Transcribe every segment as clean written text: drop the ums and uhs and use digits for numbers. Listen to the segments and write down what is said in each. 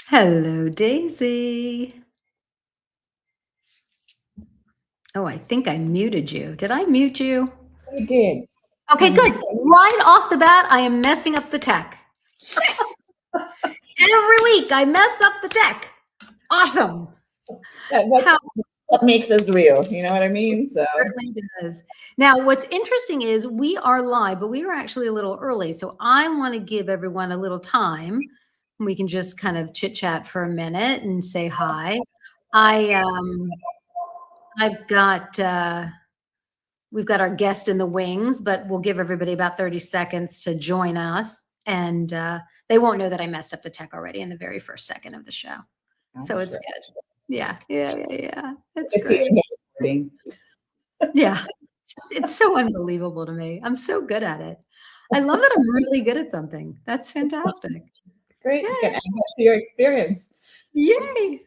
Hello, Daisy. Oh, I think I muted you. Did I mute you? You did. Okay, good. Right off the bat, I am messing up the tech. Yes. Every week I mess up the tech. Awesome. What, How what makes us real? You know what I mean? So certainly does. Now, what's interesting is we are live, but we were actually a little early. So I want to give everyone a little time. We can just kind of chit chat for a minute and say hi. I I've got we've got our guest in the wings, but we'll give everybody about 30 seconds to join us. And they won't know that I messed up the tech already in the very first second of the show. I'm So it's sure. good. Yeah. It's I see great. it recording. Yeah. It's so unbelievable to me. I'm so good at it. I love that I'm really good at something. That's fantastic. Great. You Yay. can add that to your experience. Yay.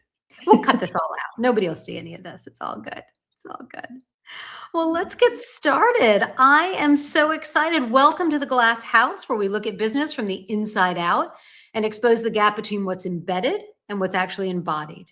We'll cut this all out. Nobody will see any of this. It's all good. It's all good. Well, let's get started. I am so excited. Welcome to the Glass House, where we look at business from the inside out and expose the gap between what's embedded and what's actually embodied.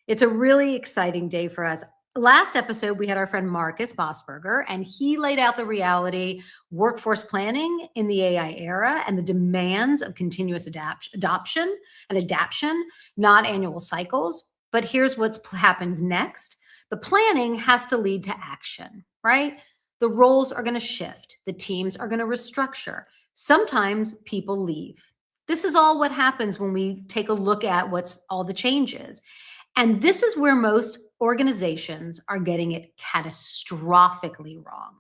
It's a really exciting day for us. Last episode, we had our friend Marcus Bosberger, and he laid out the reality, workforce planning in the AI era, and the demands of continuous adoption and adaption, not annual cycles. But here's what happens next. The planning has to lead to action, right? The roles are going to shift. The teams are going to restructure. Sometimes people leave. This is all what happens when we take a look at what's all the changes. And this is where most organizations are getting it catastrophically wrong.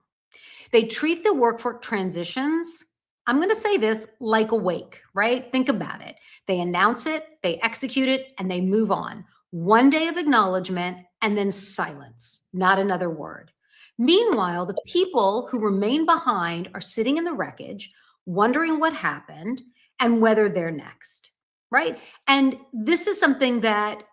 They treat the workforce transitions, I'm going to say this, like a wake, right? Think about it. They announce it, they execute it, and they move on. One day of acknowledgement and then silence, not another word. Meanwhile, the people who remain behind are sitting in the wreckage, wondering what happened and whether they're next, right? And this is something that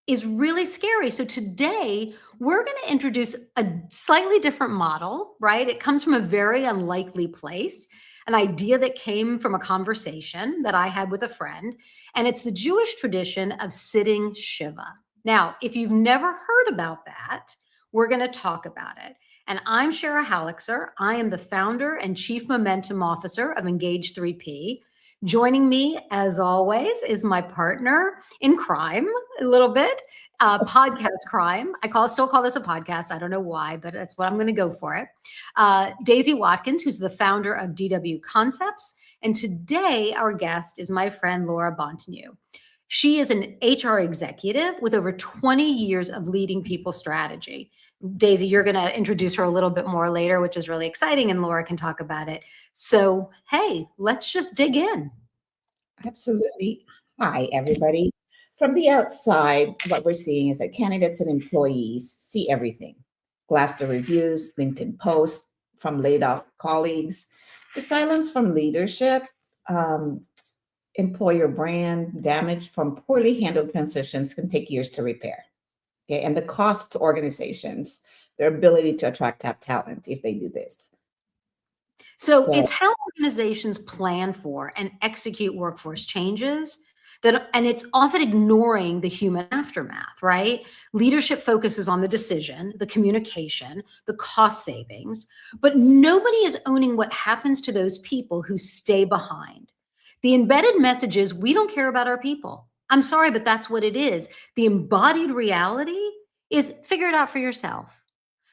is really scary. So today we're going to introduce a slightly different model, right? It comes from a very unlikely place, an idea that came from a conversation that I had with a friend, and it's the Jewish tradition of sitting Shiva. Now, if you've never heard about that, we're going to talk about it. And I'm Shara Halixer. I am the founder and chief momentum officer of Engage 3P. Joining me, as always, is my partner in crime, a little bit, podcast crime. Still call this a podcast. I don't know why, but that's what I'm going to go for it. Daisy Watkins, who's the founder of DW Concepts. And today, our guest is my friend Lora Boltniew. She is an HR executive with over 20 years of leading people strategy. Daisy, you're going to introduce her a little bit more later, which is really exciting, and Lora can talk about it. So, hey, let's just dig in. Absolutely. Hi, everybody. From the outside, what we're seeing is that candidates and employees see everything. Glassdoor reviews, LinkedIn posts from laid off colleagues, the silence from leadership, employer brand damage from poorly handled transitions can take years to repair. Okay, and the cost to organizations, their ability to attract top talent if they do this. So it's how organizations plan for and execute workforce changes and it's often ignoring the human aftermath, right? Leadership focuses on the decision, the communication, the cost savings, but nobody is owning what happens to those people who stay behind. The embedded message is we don't care about our people. I'm sorry, but that's what it is. The embodied reality is figure it out for yourself.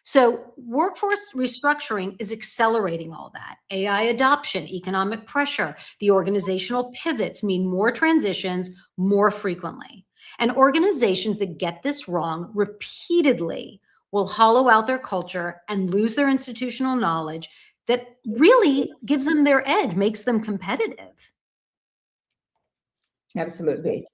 So workforce restructuring is accelerating all that. AI adoption, economic pressure, the organizational pivots mean more transitions more frequently. And organizations that get this wrong repeatedly will hollow out their culture and lose their institutional knowledge that really gives them their edge, makes them competitive. Absolutely.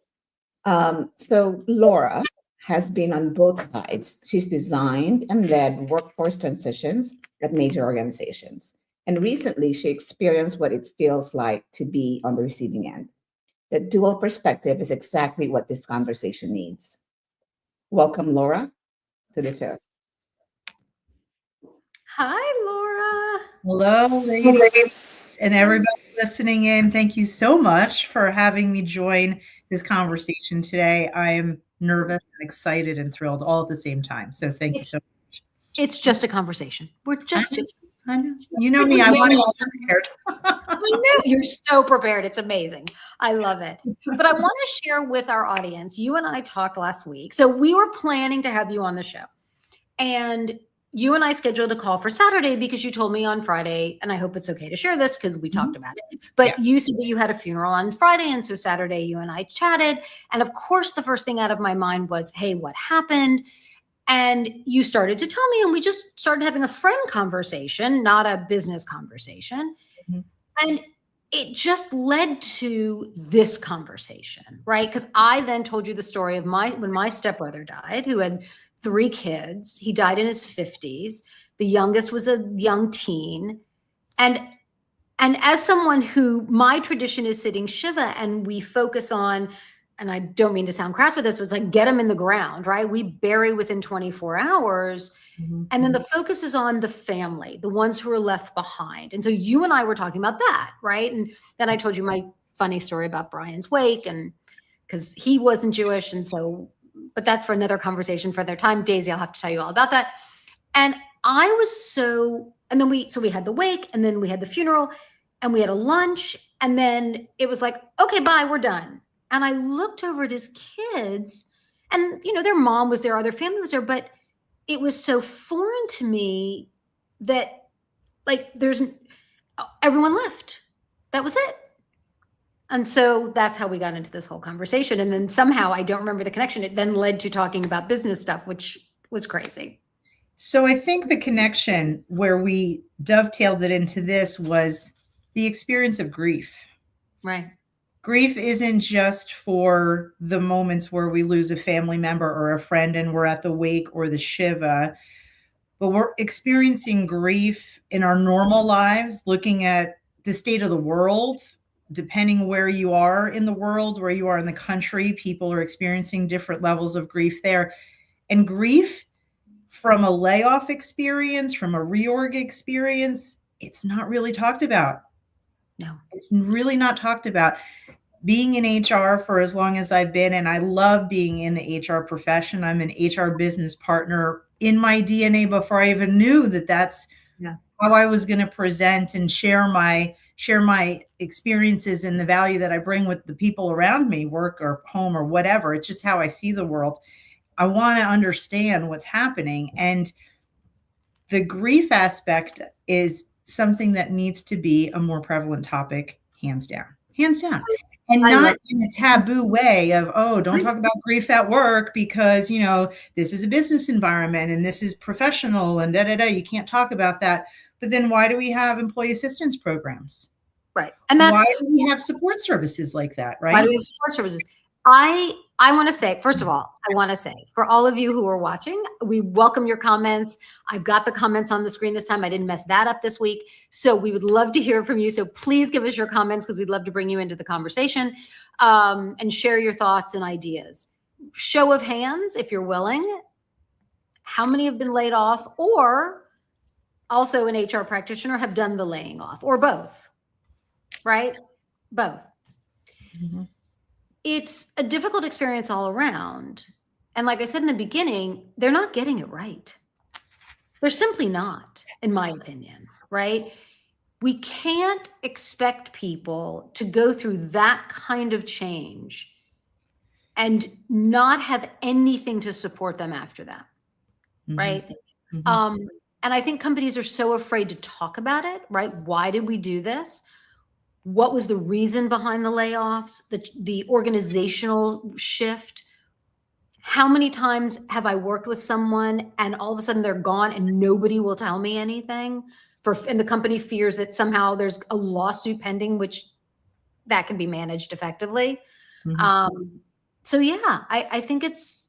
So Laura has been on both sides. She's designed and led workforce transitions at major organizations. And recently, she experienced what it feels like to be on the receiving end. The dual perspective is exactly what this conversation needs. Welcome, Laura, to the show. Hi, Laura. Hello, ladies and everybody listening in. Thank you so much for having me join this conversation today. I am nervous and excited and thrilled all at the same time. So thank you so much. It's just a conversation. We're just. I know. You know me. I want to be prepared. I know you're so prepared. It's amazing. I love it. But I want to share with our audience. You and I talked last week. So we were planning to have you on the show. And you and I scheduled a call for Saturday because you told me on Friday, and I hope it's okay to share this because we talked about it. But you said that you had a funeral on Friday. And so Saturday, you and I chatted. And of course, the first thing out of my mind was, hey, what happened? And you started to tell me, and we just started having a friend conversation, not a business conversation. And it just led to this conversation, right? Because I then told you the story of when my stepbrother died, who had 3 kids. He died in his 50s. The youngest was a young teen. And as someone who, my tradition is sitting Shiva, and we focus on, and I don't mean to sound crass with this, but it's like, get them in the ground, right? We bury within 24 hours. And then the focus is on the family, the ones who are left behind. And so you and I were talking about that, right? And then I told you my funny story about Brian's wake, and because he wasn't Jewish. And so, but that's for another conversation for another time. Daisy, I'll have to tell you all about that. And I was so, and then we had the wake, and then we had the funeral, and we had a lunch. And then it was like, okay, bye, we're done. And I looked over at his kids, and, their mom was there, other family was there, but it was so foreign to me that, like, everyone left. That was it. And so that's how we got into this whole conversation. And then somehow, I don't remember the connection, it then led to talking about business stuff, which was crazy. So I think the connection where we dovetailed it into this was the experience of grief. Right. Grief isn't just for the moments where we lose a family member or a friend and we're at the wake or the Shiva, but we're experiencing grief in our normal lives, looking at the state of the world. Depending where you are in the world, where you are in the country, people are experiencing different levels of grief there. And grief from a layoff experience, from a reorg experience, it's not really talked about. No, it's really not talked about. Being in HR for as long as I've been, and I love being in the HR profession. I'm an HR business partner in my DNA before I even knew that that's how I was going to present and share my experiences and the value that I bring with the people around me, work or home or whatever. It's just how I see the world. I want to understand what's happening. And the grief aspect is something that needs to be a more prevalent topic, hands down. And not in a taboo way of, oh, don't talk about grief at work because, this is a business environment and this is professional and you can't talk about that. But then why do we have employee assistance programs? Right. And that's why do we have support services like that, right? Why do we have support services? I want to say, first of all, for all of you who are watching, we welcome your comments. I've got the comments on the screen this time. I didn't mess that up this week. So we would love to hear from you. So please give us your comments because we'd love to bring you into the conversation and share your thoughts and ideas. Show of hands, if you're willing. How many have been laid off or also an HR practitioner have done the laying off, or both, right? Both. Mm-hmm. It's a difficult experience all around. And like I said in the beginning, they're not getting it right. They're simply not, in my opinion, right? We can't expect people to go through that kind of change and not have anything to support them after that, right? Mm-hmm. And I think companies are so afraid to talk about it, right? Why did we do this? What was the reason behind the layoffs, the organizational shift? How many times have I worked with someone and all of a sudden they're gone and nobody will tell me anything? And the company fears that somehow there's a lawsuit pending, which that can be managed effectively. Mm-hmm. So yeah, I think it's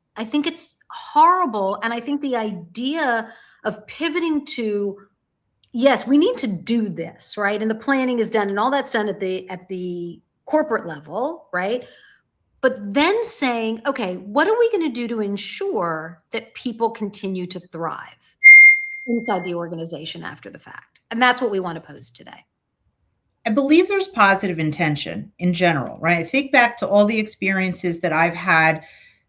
horrible. And I think the idea of pivoting to, yes, we need to do this, right? And the planning is done and all that's done at the corporate level, right? But then saying, okay, what are we going to do to ensure that people continue to thrive inside the organization after the fact? And that's what we want to pose today. I believe there's positive intention in general, right? I think back to all the experiences that I've had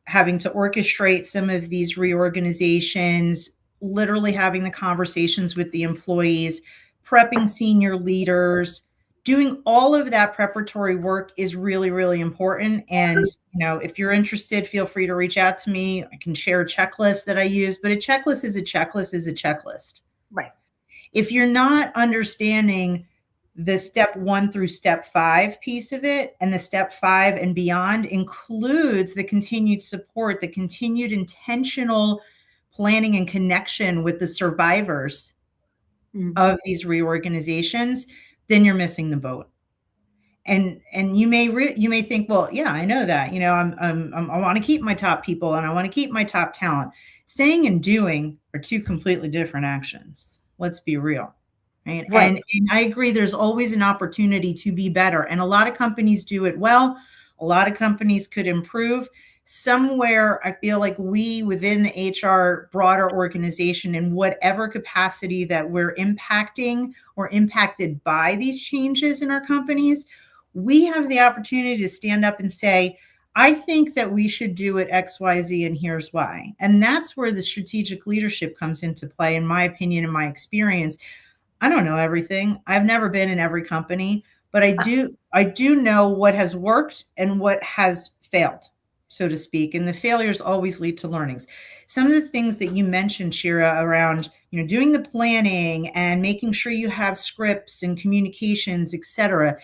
having to orchestrate some of these reorganizations, literally having the conversations with the employees, prepping senior leaders, doing all of that preparatory work is really, really important. And, if you're interested, feel free to reach out to me. I can share a checklist that I use, but a checklist is a checklist is a checklist. Right. If you're not understanding the step 1 through step 5 piece of it, and the step 5 and beyond includes the continued support, the continued intentional planning and connection with the survivors of these reorganizations, then you're missing the boat. And you may think, well, yeah, I know that, I want to keep my top people and I want to keep my top talent. Saying and doing are two completely different actions. Let's be real. Right. And I agree, there's always an opportunity to be better. And a lot of companies do it well. A lot of companies could improve. Somewhere, I feel like we within the HR broader organization, in whatever capacity that we're impacting or impacted by these changes in our companies, we have the opportunity to stand up and say, I think that we should do it X, Y, Z, and here's why. And that's where the strategic leadership comes into play, in my opinion, in my experience. I don't know everything. I've never been in every company, but I do know what has worked and what has failed, so to speak. And the failures always lead to learnings. Some of the things that you mentioned, Shira, around, doing the planning and making sure you have scripts and communications, etc.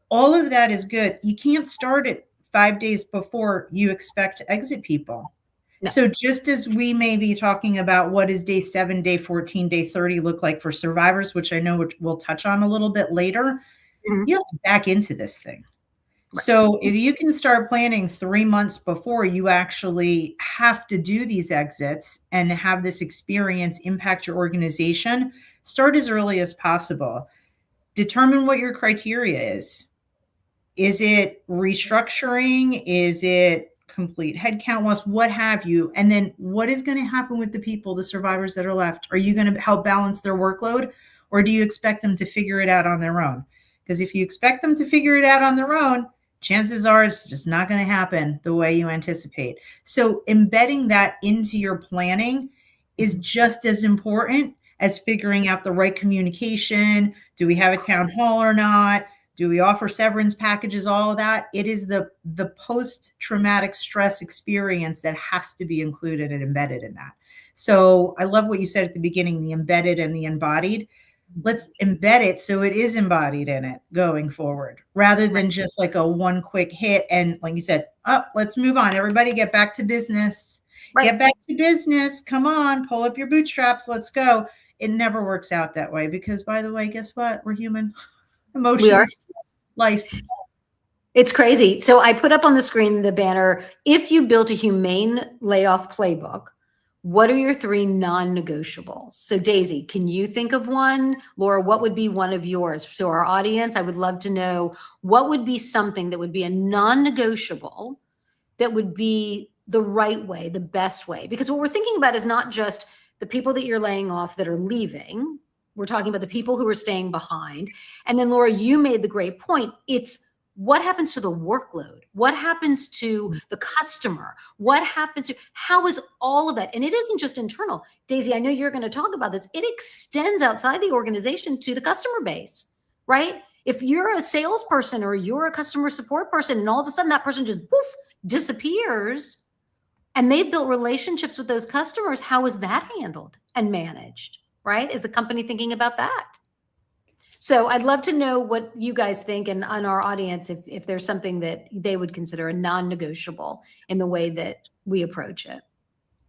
All of that is good. You can't start it 5 days before you expect to exit people. No. So just as we may be talking about what is day 7, day 14, day 30 look like for survivors, which I know we'll touch on a little bit later, you have to back into this thing. Right. So if you can start planning 3 months before you actually have to do these exits and have this experience impact your organization, start as early as possible. Determine what your criteria is. Is it restructuring? Is it complete headcount loss, what have you? And then what is going to happen with the people, the survivors that are left? Are you going to help balance their workload, or do you expect them to figure it out on their own? Because if you expect them to figure it out on their own, chances are it's just not going to happen the way you anticipate. So embedding that into your planning is just as important as figuring out the right communication. Do we have a town hall or not? Do we offer severance packages? All of that. It is the post-traumatic stress experience that has to be included and embedded in that. So I love what you said at the beginning, the embedded and the embodied. Let's embed it so it is embodied in it going forward, rather than just like a one quick hit. And like you said, let's move on. Everybody get back to business. Right. Get back to business. Come on, pull up your bootstraps. Let's go. It never works out that way because, by the way, guess what? We're human. Emotions, we are. Life. It's crazy. So I put up on the screen the banner, if you built a humane layoff playbook, what are your 3 non-negotiables? So Daisy, can you think of one? Lora, what would be one of yours? So our audience, I would love to know what would be something that would be a non-negotiable that would be the right way, the best way? Because what we're thinking about is not just the people that you're laying off that are leaving. We're talking about the people who are staying behind. And then Lora, you made the great point. It's what happens to the workload? What happens to the customer? What happens to, how is all of that? And it isn't just internal. Daisy, I know you're going to talk about this. It extends outside the organization to the customer base, right? If you're a salesperson or you're a customer support person and all of a sudden that person just poof, disappears and they've built relationships with those customers, how is that handled and managed? Right? Is the company thinking about that? So I'd love to know what you guys think, and on our audience, if there's something that they would consider a non-negotiable in the way that we approach it.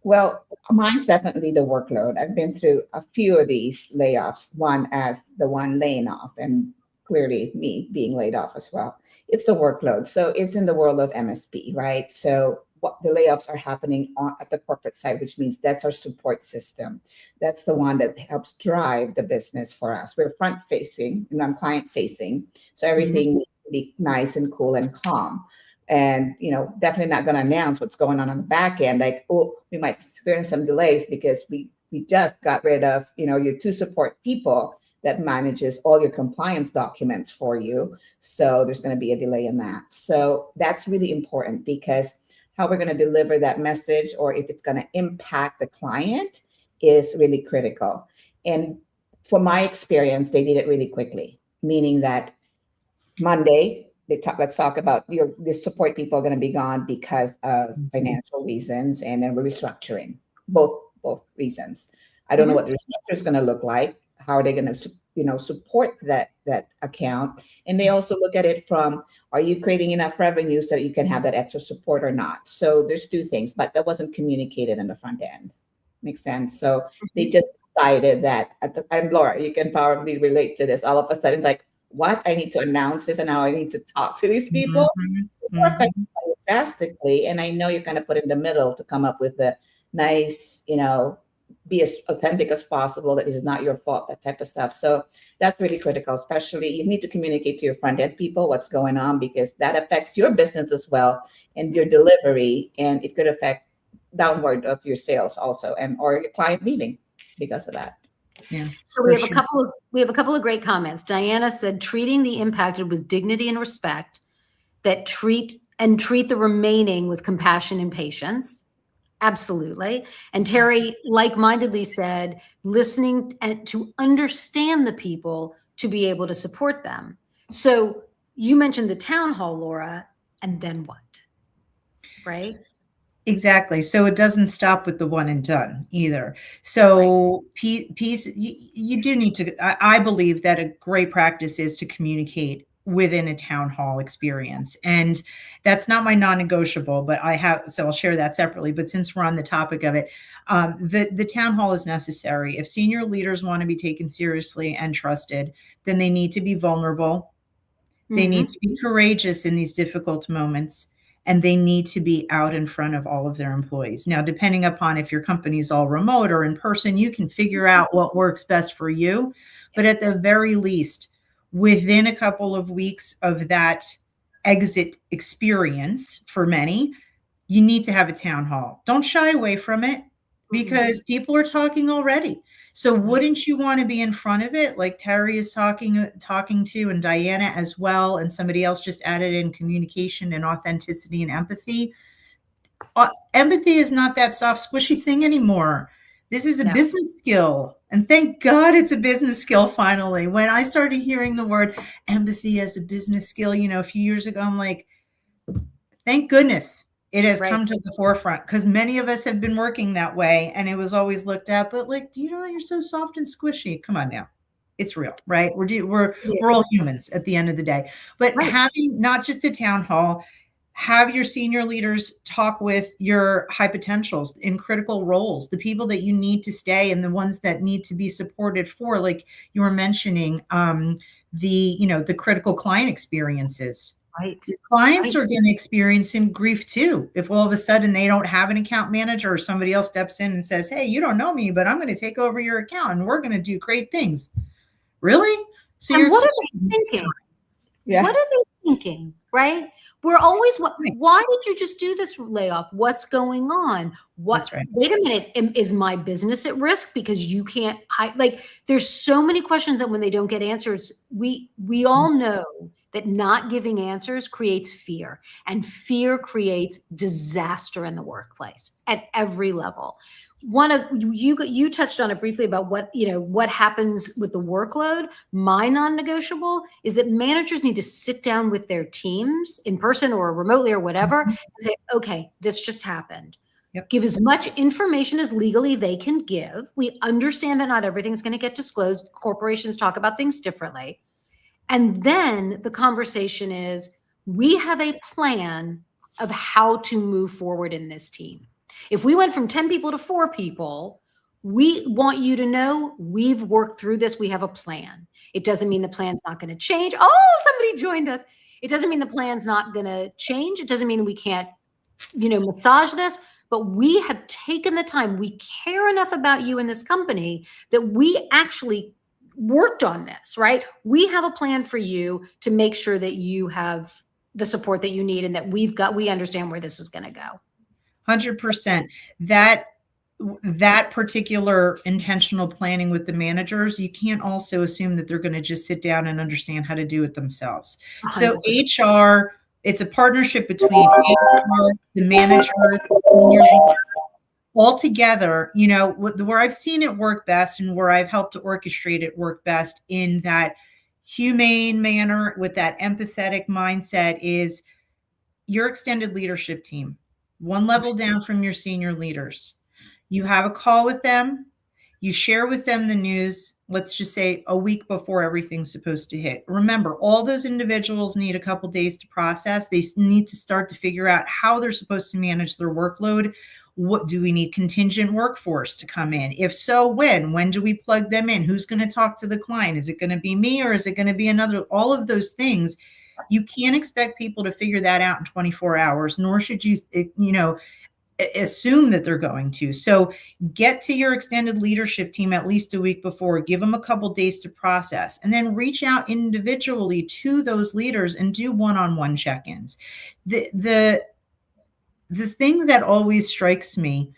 Well, mine's definitely the workload. I've been through a few of these layoffs, one as the one laying off, and clearly me being laid off as well. It's the workload. So it's in the world of MSP, right? So what the layoffs are happening at the corporate side, which means that's our support system. That's the one that helps drive the business for us. We're front facing and I'm client facing. So everything needs to be nice and cool and calm. And, definitely not going to announce what's going on the back end. Like, we might experience some delays because we just got rid of, your 2 support people that manages all your compliance documents for you. So there's going to be a delay in that. So that's really important, because how we're going to deliver that message, or if it's going to impact the client, is really critical. And from my experience, they did it really quickly, meaning that Monday, let's talk about the support people are going to be gone because of financial reasons, and then we're restructuring both reasons. I don't know what the restructure is going to look like. How are they going to, support that account? And they also look at it from, are you creating enough revenue so that you can have that extra support or not? So there's two things, but that wasn't communicated in the front end. Makes sense. So they just decided that and Laura, you can probably relate to this. All of a sudden, like, what? I need to announce this, and now I need to talk to these people. Affected drastically. And I know you're kind of put in the middle to come up with a nice, be as authentic as possible, that this is not your fault, that type of stuff. So that's really critical. Especially, you need to communicate to your front end people what's going on, because that affects your business as well and your delivery, and it could affect downward of your sales also, and or your client leaving because of that. Yeah. So we have a couple of great comments. Diana said, treating the impacted with dignity and respect, that treat the remaining with compassion and patience. Absolutely. And Terry like-mindedly said, listening and to understand the people to be able to support them. So you mentioned the town hall, Laura, and then what? Right? Exactly. So it doesn't stop with the one and done either. So piece, you do need to, I believe that a great practice is to communicate within a town hall experience. And that's not my non-negotiable, but so I'll share that separately. But since we're on the topic of it, the town hall is necessary. If senior leaders want to be taken seriously and trusted, then they need to be vulnerable. They need to be courageous in these difficult moments, and they need to be out in front of all of their employees. Now, depending upon if your company's all remote or in person, you can figure out what works best for you. But at the very least, within a couple of weeks of that exit experience for many, you need to have a town hall. Don't shy away from it, because people are talking already. So wouldn't you want to be in front of it, like Terry is talking to, and Diana as well, and somebody else just added in communication and authenticity and empathy. Empathy is not that soft, squishy thing anymore. This is a business skill. And thank God it's a business skill finally. When I started hearing the word empathy as a business skill, a few years ago, I'm like, thank goodness it has come to the forefront, because many of us have been working that way, and it was always looked at, but like, do you know you're so soft and squishy? Come on now. It's real, right? We're all humans at the end of the day. But having not just a town hall, have your senior leaders talk with your high potentials in critical roles, the people that you need to stay and the ones that need to be supported for, like you were mentioning, the critical client experiences. Right. Your clients are going to experience some grief too. If all of a sudden they don't have an account manager, or somebody else steps in and says, hey, you don't know me, but I'm going to take over your account and we're going to do great things. Really? So and what are they thinking? Yeah. What are they thinking? Right? We're always, why did you just do this layoff? What's going on? Wait a minute. Is my business at risk because you can't there's so many questions that when they don't get answers, we all know that not giving answers creates fear, and fear creates disaster in the workplace at every level. One of you touched on it briefly about what happens with the workload. My non-negotiable is that managers need to sit down with their teams in person or remotely or whatever and say, okay, this just happened. Yep. Give as much information as legally they can give. We understand that not everything's going to get disclosed. Corporations talk about things differently. And then the conversation is, we have a plan of how to move forward in this team. If we went from 10 people to 4 people, we want you to know we've worked through this. We have a plan. It doesn't mean the plan's not going to change. Oh, somebody joined us. It doesn't mean the plan's not going to change. It doesn't mean that we can't, massage this, but we have taken the time. We care enough about you in this company that we actually worked on this, right? We have a plan for you to make sure that you have the support that you need, and that we understand where this is going to go. 100%. That that particular intentional planning with the managers, you can't also assume that they're going to just sit down and understand how to do it themselves. So 100%. HR, it's a partnership between HR, the manager, the senior leader, all together, you know, where I've seen it work best and where I've helped to orchestrate it work best in that humane manner with that empathetic mindset is your extended leadership team, one level down from your senior leaders. You have a call with them. You share with them the news, let's just say a week before everything's supposed to hit. Remember, all those individuals need a couple days to process. They need to start to figure out how they're supposed to manage their workload. What do we need contingent workforce to come in? If so, when do we plug them in? Who's going to talk to the client? Is it going to be me or is it going to be another? All of those things, you can't expect people to figure that out in 24 hours, nor should you, assume that they're going to. So get to your extended leadership team at least a week before, give them a couple days to process, and then reach out individually to those leaders and do one-on-one check-ins. The thing that always strikes me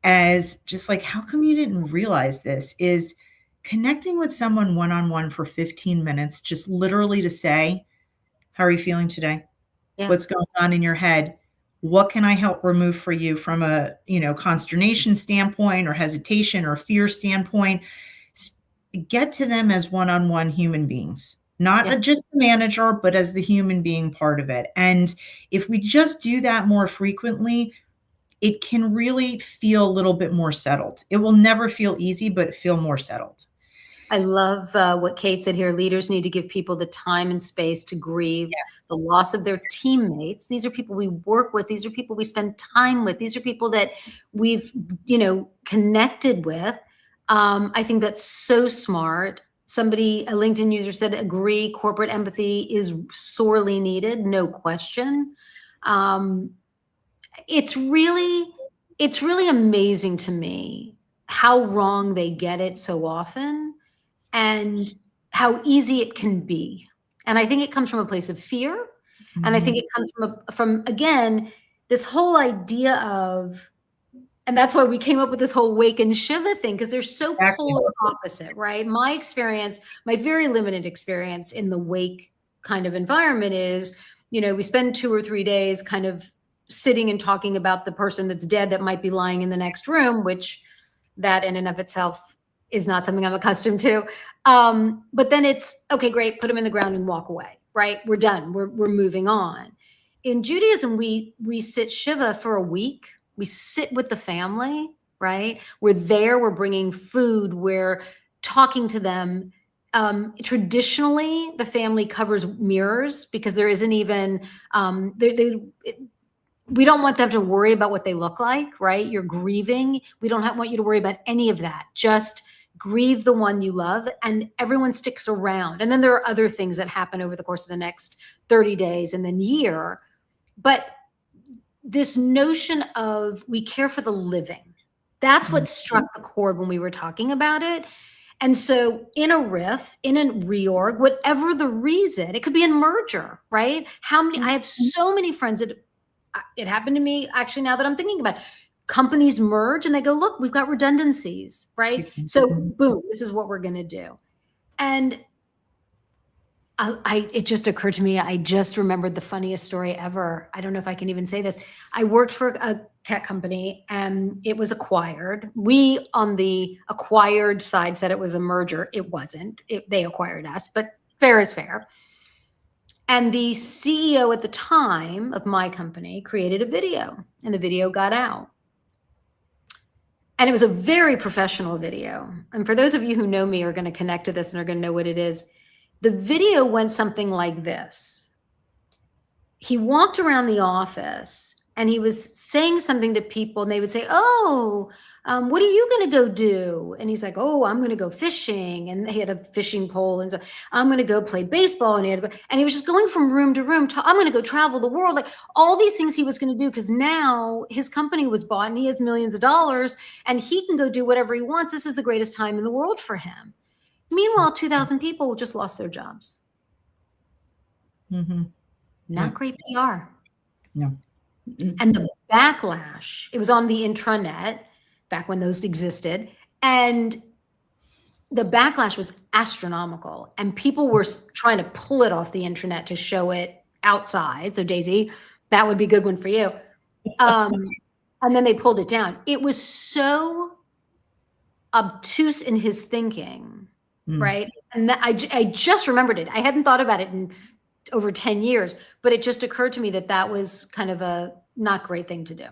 as just like, how come you didn't realize this, is connecting with someone one-on-one for 15 minutes, just literally to say, how are you feeling today? Yeah. What's going on in your head? What can I help remove for you from a, consternation standpoint or hesitation or fear standpoint? Get to them as one-on-one human beings, not just the manager, but as the human being part of it. And if we just do that more frequently, it can really feel a little bit more settled. It will never feel easy, but feel more settled. I love what Kate said here. Leaders need to give people the time and space to grieve the loss of their teammates. These are people we work with. These are people we spend time with. These are people that we've, connected with. I think that's so smart. A LinkedIn user said, agree, corporate empathy is sorely needed, no question. It's really amazing to me how wrong they get it so often and how easy it can be. And I think it comes from a place of fear. Mm-hmm. And I think it comes from again, this whole idea of, and that's why we came up with this whole Wake and Shiva thing, because they're so polar opposite, right? My experience, my very limited experience in the Wake kind of environment is, we spend 2 or 3 days kind of sitting and talking about the person that's dead that might be lying in the next room, which that in and of itself is not something I'm accustomed to. But then it's, okay, great, put them in the ground and walk away, right? We're done, we're moving on. In Judaism, we sit Shiva for a week. We sit with the family, right? We're there, we're bringing food, we're talking to them. Traditionally, the family covers mirrors because there isn't even, we don't want them to worry about what they look like, right? You're grieving. We don't want you to worry about any of that. Just grieve the one you love, and everyone sticks around. And then there are other things that happen over the course of the next 30 days and then year. But this notion of we care for the living, that's what struck the chord when we were talking about it. And so in a RIF, in a reorg, whatever the reason, it could be a merger, right? I have so many friends that it happened to me, actually, now that I'm thinking about it. Companies merge and they go, look, we've got redundancies, right? So boom, this is what we're going to do. And it just occurred to me, I just remembered the funniest story ever. I don't know if I can even say this. I worked for a tech company and it was acquired. We on the acquired side said it was a merger. It wasn't. They acquired us, but fair is fair. And the CEO at the time of my company created a video, and the video got out. And it was a very professional video. And for those of you who know me are going to connect to this and are going to know what it is. The video went something like this. He walked around the office and he was saying something to people, and they would say, oh, what are you going to go do? And he's like, oh, I'm going to go fishing. And he had a fishing pole. And so I'm going to go play baseball. And he was just going from room to room. I'm going to go travel the world. Like all these things he was going to do, because now his company was bought and he has millions of dollars and he can go do whatever he wants. This is the greatest time in the world for him. Meanwhile, 2,000 people just lost their jobs. Mm-hmm. Not great PR. No. And the backlash, it was on the intranet. back when those existed. And the backlash was astronomical, and people were trying to pull it off the internet to show it outside. So Daisy, that would be a good one for you. And then they pulled it down. It was so obtuse in his thinking, right? And I just remembered it. I hadn't thought about it in over 10 years, but it just occurred to me that that was kind of a not great thing to do.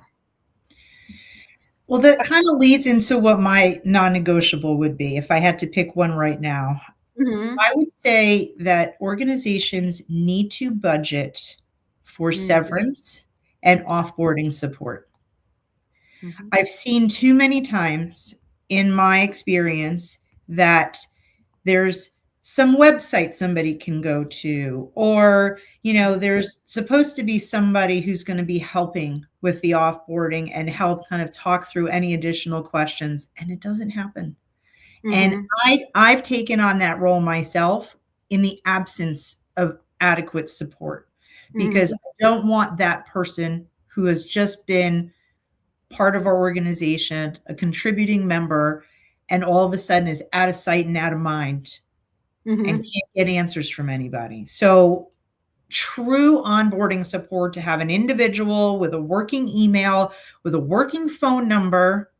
Well, that kind of leads into what my non-negotiable would be if I had to pick one right now. I would say that organizations need to budget for severance and offboarding support. I've seen too many times in my experience that there's some website somebody can go to, or, there's supposed to be somebody who's going to be helping with the offboarding and help kind of talk through any additional questions, and it doesn't happen. And I've taken on that role myself in the absence of adequate support, because I don't want that person who has just been part of our organization, a contributing member, and all of a sudden is out of sight and out of mind and can't get answers from anybody. So true onboarding support, to have an individual with a working email, with a working phone number,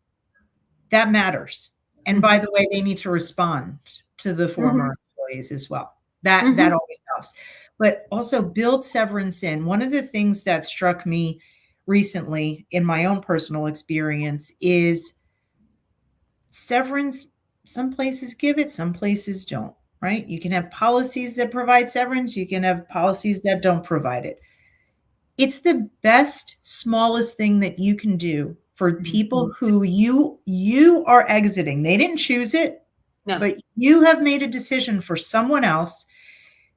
that matters. And by the way, they need to respond to the former employees as well. That always helps. But also build severance in. One of the things that struck me recently in my own personal experience is severance. Some places give it, some places don't, right? You can have policies that provide severance. You can have policies that don't provide it. It's the best, smallest thing that you can do for people who you are exiting. They didn't choose it, but you have made a decision for someone else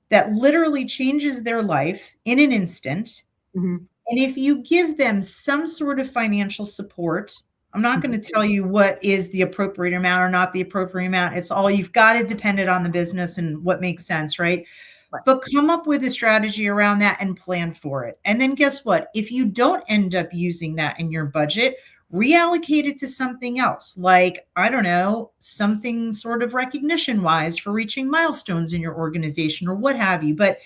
that literally changes their life in an instant. And if you give them some sort of financial support, I'm not going to tell you what is the appropriate amount or not the appropriate amount. It's all, you've got to depend it on the business and what makes sense, right? But come up with a strategy around that and plan for it. And then guess what? If you don't end up using that in your budget, reallocate it to something else, like, I don't know, something sort of recognition wise for reaching milestones in your organization or what have you. But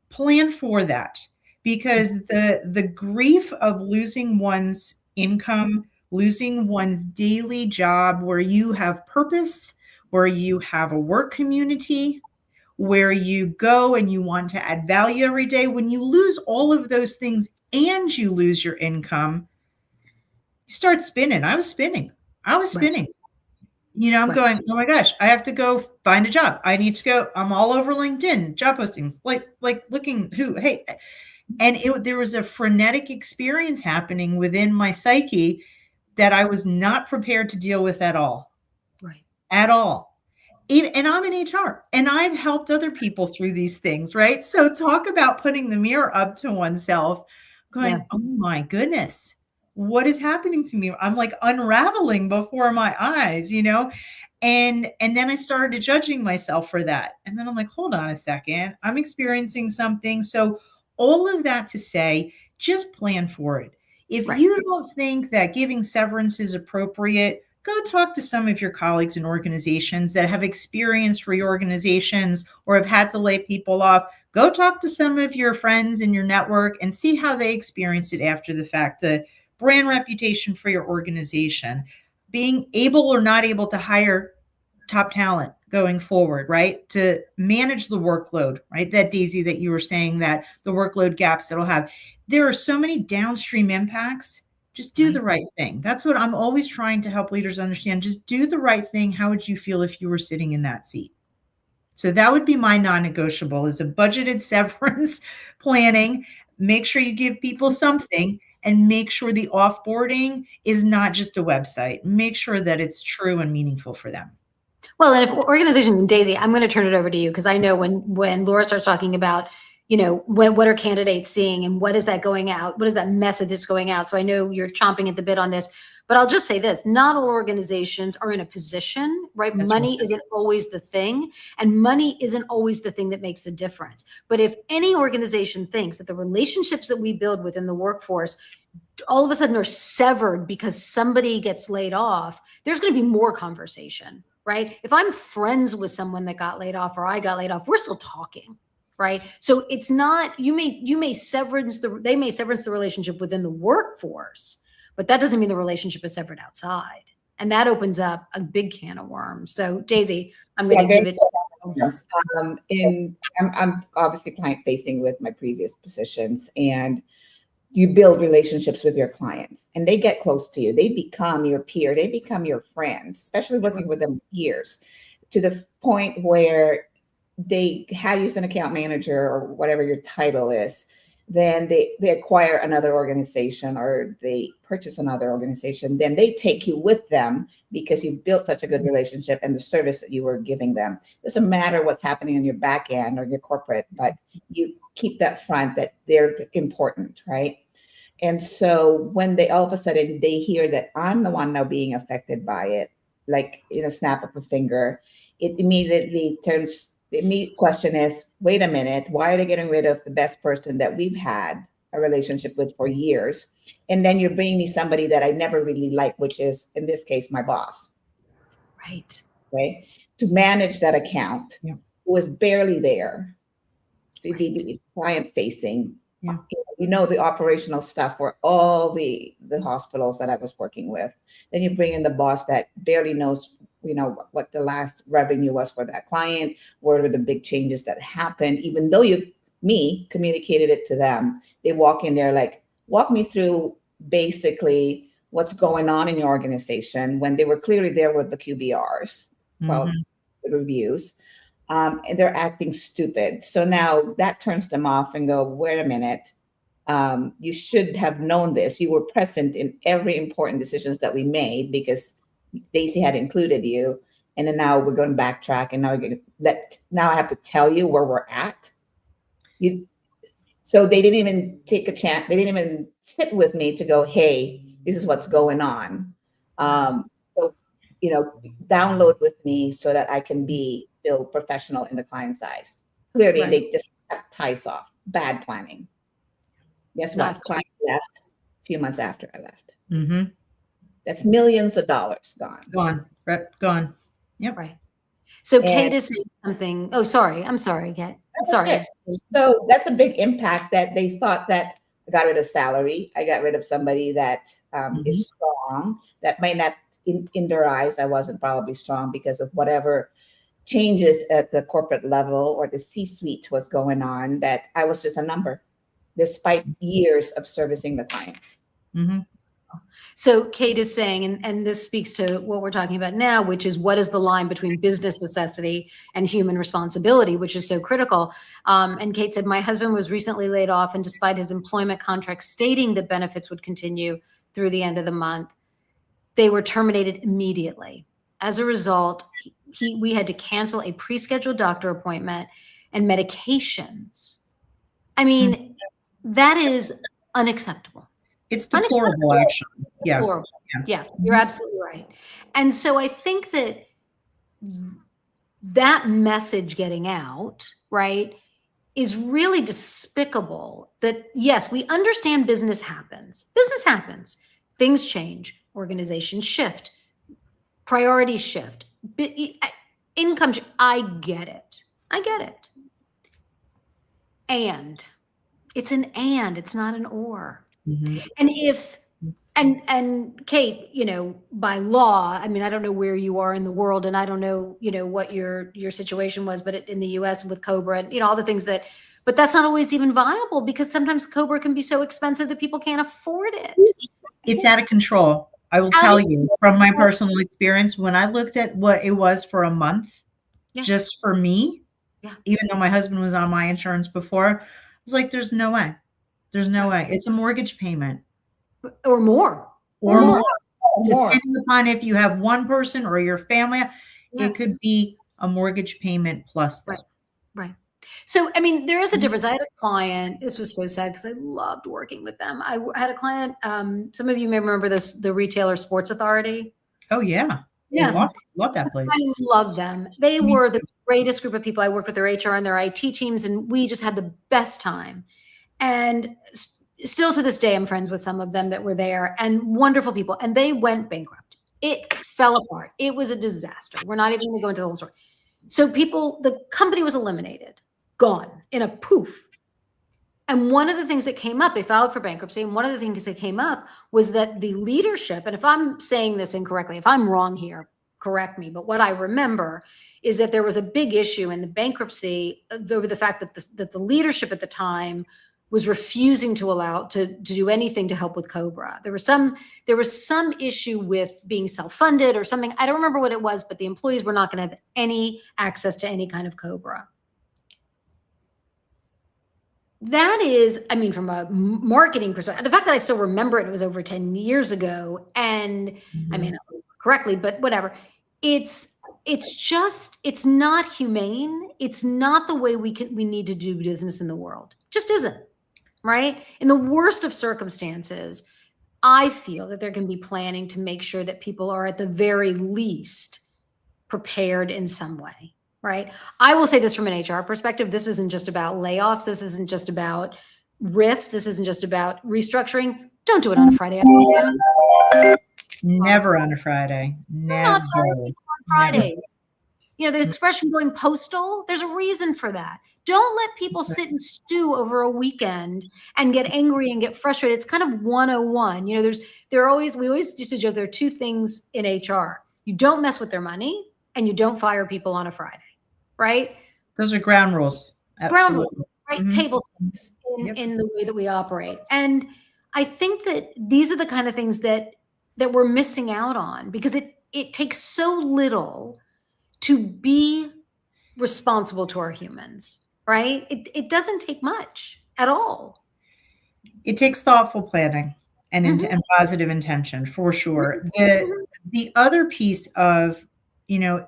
plan for that, because the grief of losing one's income, losing one's daily job where you have purpose, where you have a work community, where you go and you want to add value every day, when you lose all of those things and you lose your income, you start spinning. I was spinning. I'm going, oh my gosh, I have to go find a job. I need to go. I'm all over LinkedIn, job postings, like looking hey. And there was a frenetic experience happening within my psyche that I was not prepared to deal with at all. At all. And I'm in HR, and I've helped other people through these things, right? So talk about putting the mirror up to oneself, going, oh my goodness, what is happening to me? I'm like unraveling before my eyes, and then I started judging myself for that. And then I'm like, hold on a second, I'm experiencing something. So all of that to say, just plan for it. If you don't think that giving severance is appropriate, go talk to some of your colleagues in organizations that have experienced reorganizations or have had to lay people off. Go talk to some of your friends in your network and see how they experienced it after the fact. The brand reputation for your organization, being able or not able to hire top talent going forward, right? To manage the workload, right? That Daisy, that you were saying, that the workload gaps that'll have. There are so many downstream impacts. Just do the right thing. That's what I'm always trying to help leaders understand. Just do the right thing. How would you feel if you were sitting in that seat? So that would be my non-negotiable, is a budgeted severance planning. Make sure you give people something, and make sure the offboarding is not just a website. Make sure that it's true and meaningful for them. Well, and if organizations, and Daisy, I'm going to turn it over to you, because I know when Laura starts talking about, what are candidates seeing and what is that going out? What is that message that's going out? So I know you're chomping at the bit on this, but I'll just say this: not all organizations are in a position, right? Money isn't always the thing, and money isn't always the thing that makes a difference. But if any organization thinks that the relationships that we build within the workforce all of a sudden are severed because somebody gets laid off, there's going to be more conversation, right? If I'm friends with someone that got laid off or I got laid off, we're still talking, right? So it's not, they may severance the relationship within the workforce, but that doesn't mean the relationship is severed outside. And that opens up a big can of worms. So Daisy, I'm going to give it. I'm obviously client facing with my previous positions, and you build relationships with your clients and they get close to you. They become your peer. They become your friends, especially working with them years, to the point where they have you as an account manager or whatever your title is. Then they acquire another organization or they purchase another organization. Then they take you with them because you've built such a good relationship and the service that you were giving them. It doesn't matter what's happening on your back end or your corporate, but you keep that front that they're important, right? And so when they all of a sudden they hear that I'm the one now being affected by it, like in a snap of a finger, it immediately turns. The immediate question is, wait a minute, why are they getting rid of the best person that we've had a relationship with for years? And then you're bringing me somebody that I never really liked, which is, in this case, my boss. Right. Right. To manage that account, who was barely there, to be client facing. Yeah. The operational stuff for all the hospitals that I was working with. Then you bring in the boss that barely knows what the last revenue was for that client, what were the big changes that happened, even though me communicated it to them. They walk in there like, walk me through basically what's going on in your organization, when they were clearly there with the QBRs, well, the reviews, and they're acting stupid. So now that turns them off and go, wait a minute, you should have known this. You were present in every important decisions that we made because Daisy had included you, and then now we're going to backtrack, and now I have to tell you where we're at. So they didn't even take a chance. They didn't even sit with me to go, hey, this is what's going on. So download with me so that I can be still professional in the client side. Clearly, They just cut ties off. Bad planning. Guess what? Client left a few months after I left. Mm-hmm. That's millions of dollars gone. Gone. Yep. Right. So Kate is saying something. Oh, sorry. I'm sorry, Kate. Sorry. So that's a big impact that they thought that I got rid of salary. I got rid of somebody that is strong, that might not, in their eyes, I wasn't probably strong because of whatever changes at the corporate level or the C-suite was going on, that I was just a number, despite years of servicing the clients. Mm-hmm. So Kate is saying, and this speaks to what we're talking about now, which is what is the line between business necessity and human responsibility, which is so critical. And Kate said, my husband was recently laid off, and despite his employment contract stating that benefits would continue through the end of the month, they were terminated immediately. As a result, we had to cancel a pre-scheduled doctor appointment and medications. I mean, that is unacceptable. It's deplorable, actually. Yeah. Deplorable. Yeah, you're absolutely right. And so I think that message getting out, right, is really despicable. That, yes, we understand business happens. Business happens. Things change. Organizations shift. Priorities shift. Income shift. I get it. And it's an and, it's not an or. Mm-hmm. And if, and Kate, by law, I mean, I don't know where you are in the world, and I don't know, what your situation was, but in the US with COBRA and, all the things but that's not always even viable, because sometimes COBRA can be so expensive that people can't afford it. It's out of control. I will tell you from my personal experience, when I looked at what it was for a month, just for me, even though my husband was on my insurance before, I was like, there's no way. There's no way. It's a mortgage payment. Or more. Depending upon if you have one person or your family, it could be a mortgage payment plus that. Right. So, I mean, there is a difference. I had a client, this was so sad because I loved working with them. I had a client, some of you may remember this, the Retailer Sports Authority. Oh, yeah. Yeah. Love that place. I love them. They were the greatest group of people. I worked with their HR and their IT teams, and we just had the best time. And still to this day, I'm friends with some of them that were there, and wonderful people, and they went bankrupt. It fell apart. It was a disaster. We're not even going to go into the whole story. So the company was eliminated, gone in a poof. And one of the things that came up, they filed for bankruptcy, and one of the things that came up was that the leadership, and if I'm saying this incorrectly, if I'm wrong here, correct me, but what I remember is that there was a big issue in the bankruptcy over the fact that the leadership at the time was refusing to allow to do anything to help with Cobra. There was some issue with being self-funded or something. I don't remember what it was, but the employees were not going to have any access to any kind of Cobra. That is, I mean, from a marketing perspective, the fact that I still remember it was over 10 years ago, and I may not remember correctly, but whatever. It's not humane. It's not the way we need to do business in the world. Just isn't, right? In the worst of circumstances, I feel that there can be planning to make sure that people are at the very least prepared in some way. Right. I will say this from an HR perspective. This isn't just about layoffs. This isn't just about RIFs. This isn't just about restructuring. Don't do it on a Friday afternoon. Never on a Friday. Never. Not on Fridays. You know, the expression going postal, there's a reason for that. Don't let people sit and stew over a weekend and get angry and get frustrated. It's kind of 101. You know, we always used to joke there are two things in HR. You don't mess with their money and you don't fire people on a Friday. Right? Those are ground rules. Absolutely. Ground rules, right? Mm-hmm. Table stakes in the way that we operate. And I think that these are the kind of things that we're missing out on, because it takes so little to be responsible to our humans, right? It doesn't take much at all. It takes thoughtful planning and positive intention, for sure. The other piece of, you know,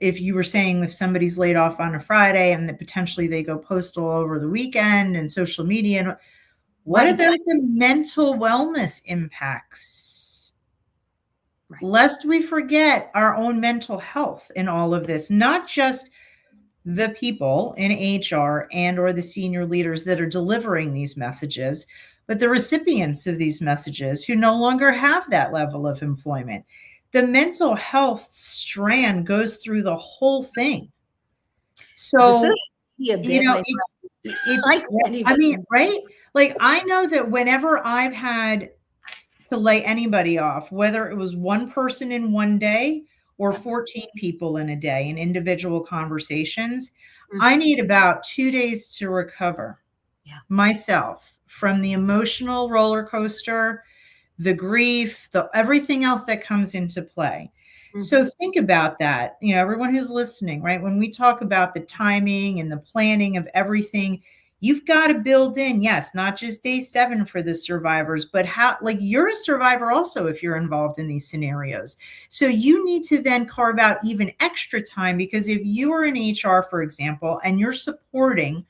if you were saying if somebody's laid off on a Friday and that potentially they go postal over the weekend and social media, and what about the mental wellness impacts? Right. Lest we forget our own mental health in all of this, not just the people in HR and or the senior leaders that are delivering these messages, but the recipients of these messages who no longer have that level of employment. The mental health strand goes through the whole thing. So, you know, I mean, right? Like, I know that whenever I've had to lay anybody off, whether it was one person in one day or 14 people in a day in individual conversations, I need about 2 days to recover myself from the emotional roller coaster, the grief, everything else that comes into play. So think about that. You know, everyone who's listening, right? When we talk about the timing and the planning of everything, you've got to build in, yes, not just day 7 for the survivors, but how, like, you're a survivor also if you're involved in these scenarios. So you need to then carve out even extra time, because if you are in HR, for example, and you're supporting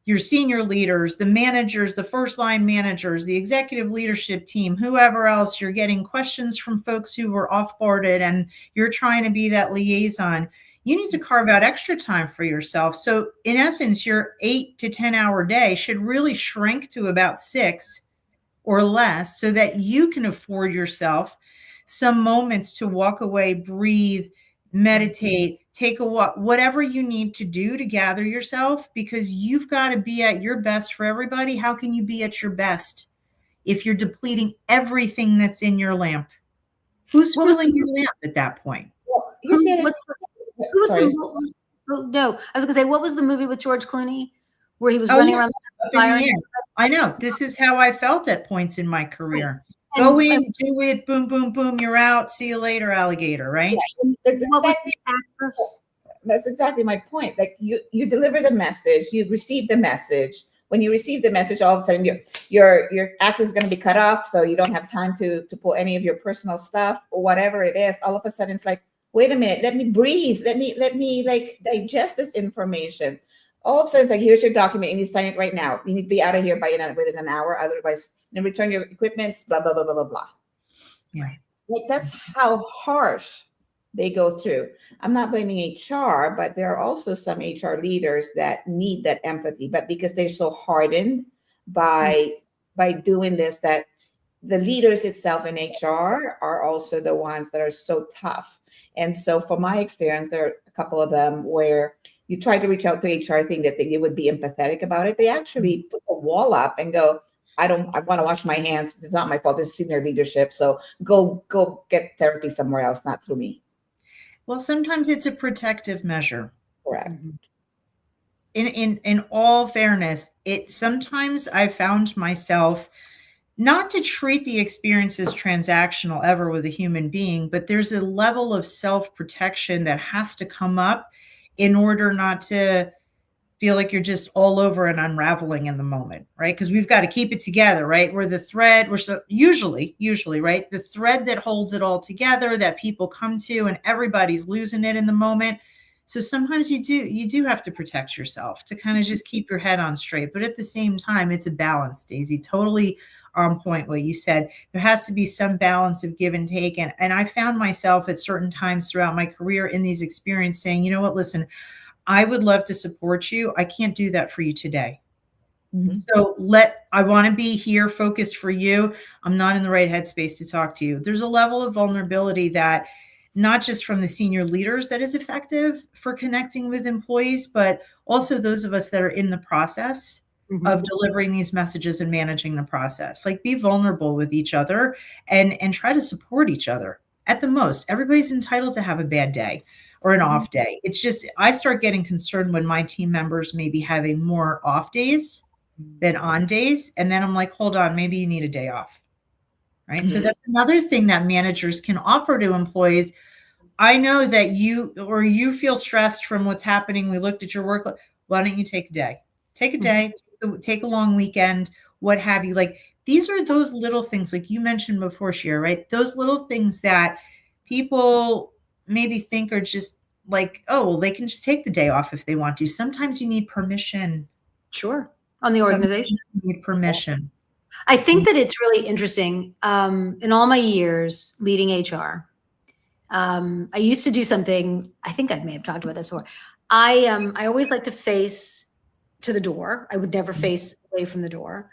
your senior leaders, the managers, the first line managers, the executive leadership team, whoever else, you're getting questions from folks who were off-boarded and you're trying to be that liaison, you need to carve out extra time for yourself. So in essence, your 8 to 10 hour day should really shrink to about 6 or less, so that you can afford yourself some moments to walk away, breathe, meditate, take a walk, whatever you need to do to gather yourself, because you've got to be at your best for everybody. How can you be at your best if you're depleting everything that's in your lamp? Who's filling your lamp at that point? Well, no, I was gonna say, what was the movie with George Clooney where he was running around the fire? I know. This is how I felt at points in my career. Right. Go in, do it, boom, boom, boom, you're out. See you later, alligator, right? Yeah, that's exactly my point. Like, you deliver the message, you receive the message. When you receive the message, all of a sudden your access is going to be cut off, so you don't have time to pull any of your personal stuff or whatever it is. All of a sudden it's like, wait a minute, let me breathe. Let me like digest this information. All of a sudden it's like, here's your document, and you sign it right now. You need to be out of here within an hour, otherwise then return your equipments, blah, blah, blah, blah, blah, blah. Yeah. Like, that's how harsh they go through. I'm not blaming HR, but there are also some HR leaders that need that empathy, but because they're so hardened by by doing this that the leaders itself in HR are also the ones that are so tough. And so from my experience, there are a couple of them where you try to reach out to HR, think that they would be empathetic about it. They actually put a wall up and go, I want to wash my hands. It's not my fault. This is senior leadership. So go get therapy somewhere else, not through me. Well, sometimes it's a protective measure. Correct. In all fairness, sometimes I found myself not to treat the experience as transactional ever with a human being, but there's a level of self-protection that has to come up in order not to feel like you're just all over and unraveling in the moment, right? Because we've got to keep it together, right? Usually, right? The thread that holds it all together that people come to, and everybody's losing it in the moment. So sometimes you do have to protect yourself to kind of just keep your head on straight. But at the same time, it's a balance, Daisy. Totally on point what you said. There has to be some balance of give and take. And I found myself at certain times throughout my career in these experiences saying, you know what, listen, I would love to support you. I can't do that for you today. So I want to be here focused for you. I'm not in the right headspace to talk to you. There's a level of vulnerability that not just from the senior leaders that is effective for connecting with employees, but also those of us that are in the process of delivering these messages and managing the process. Like, be vulnerable with each other and try to support each other at the most. Everybody's entitled to have a bad day or an off day. It's just, I start getting concerned when my team members may be having more off days than on days. And then I'm like, hold on, maybe you need a day off. Right. So that's another thing that managers can offer to employees. I know that you feel stressed from what's happening. We looked at your work. Why don't you take a day? Take a day, take a long weekend, what have you. Like, these are those little things, like you mentioned before, Shira, right? Those little things that people maybe think are just like, oh, well, they can just take the day off if they want to. Sometimes you need permission. Sure. On the organization. Sometimes you need permission. I think that it's really interesting. In all my years leading HR, I used to do something, I think I may have talked about this before. I always like to face to the door. I would never face away from the door.